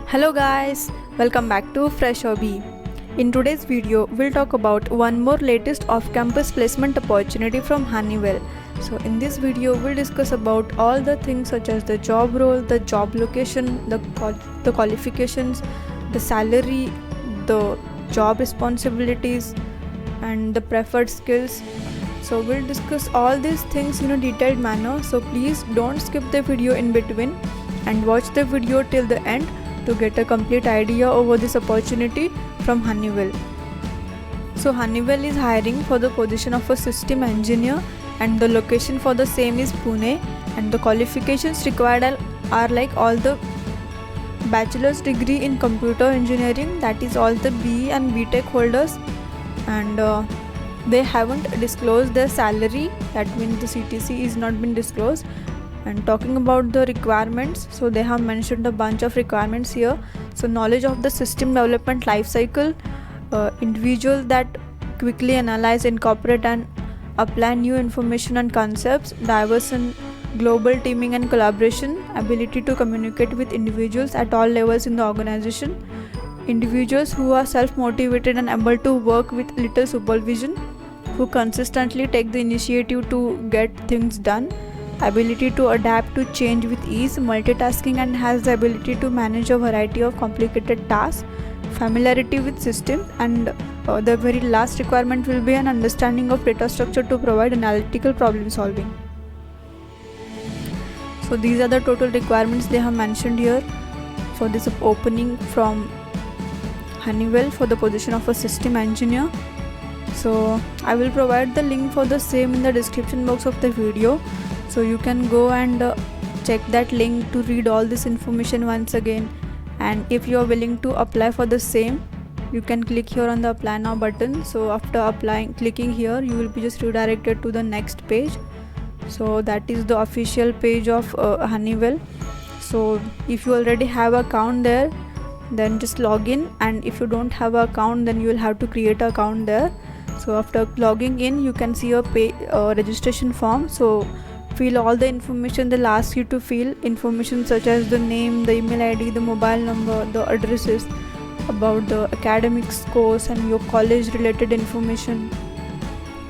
Hello guys, welcome back to Fresh Hobby. In today's video, we'll talk about one more latest off-campus placement opportunity from Honeywell. So in this video, we'll discuss about all the things such as the job role, the job location, the qualifications, the salary, the job responsibilities, and the preferred skills. So we'll discuss all these things in a detailed manner. So please don't skip the video in between and watch the video till the end to get a complete idea over this opportunity from Honeywell. So Honeywell is hiring for the position of a system engineer and the location for the same is Pune, and the qualifications required are like all the bachelor's degree in computer engineering, that is all the BE and BTech holders, and they haven't disclosed their salary, that means the CTC is not been disclosed. And talking about the requirements, so they have mentioned a bunch of requirements here. So knowledge of the system development life cycle, individual that quickly analyze, incorporate and apply new information and concepts, diverse and global teaming and collaboration, ability to communicate with individuals at all levels in the organization, individuals who are self-motivated and able to work with little supervision, who consistently take the initiative to get things done, ability to adapt to change with ease, multitasking and has the ability to manage a variety of complicated tasks, familiarity with systems, and the very last requirement will be an understanding of data structure to provide analytical problem solving. So these are the total requirements they have mentioned here for this opening from Honeywell for the position of a system engineer. So I will provide the link for the same in the description box of the video, so you can go and check that link to read all this information once again. And if you are willing to apply for the same, you can click here on the apply now button. So after clicking here, you will be just redirected to the next page. So that is the official page of Honeywell. So if you already have an account there, then just log in, and if you don't have an account, then you will have to create an account there. So after logging in, you can see a registration form. So fill all the information they'll ask you to fill, information such as the name, the email ID, the mobile number, the addresses, about the academic scores and your college related information,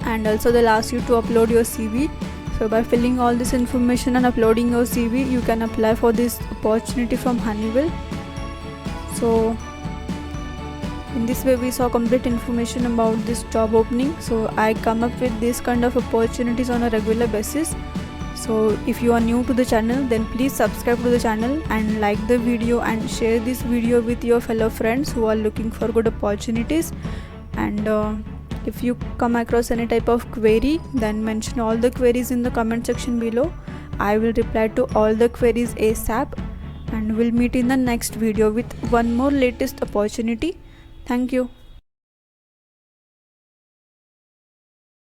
and also they'll ask you to upload your CV. So by filling all this information and uploading your CV, you can apply for this opportunity from Honeywell. So in this way we saw complete information about this job opening. So I come up with this kind of opportunities on a regular basis. So if you are new to the channel, then please subscribe to the channel and like the video and share this video with your fellow friends who are looking for good opportunities. And if you come across any type of query, then mention all the queries in the comment section below. I will reply to all the queries ASAP, and we'll meet in the next video with one more latest opportunity. Thank you.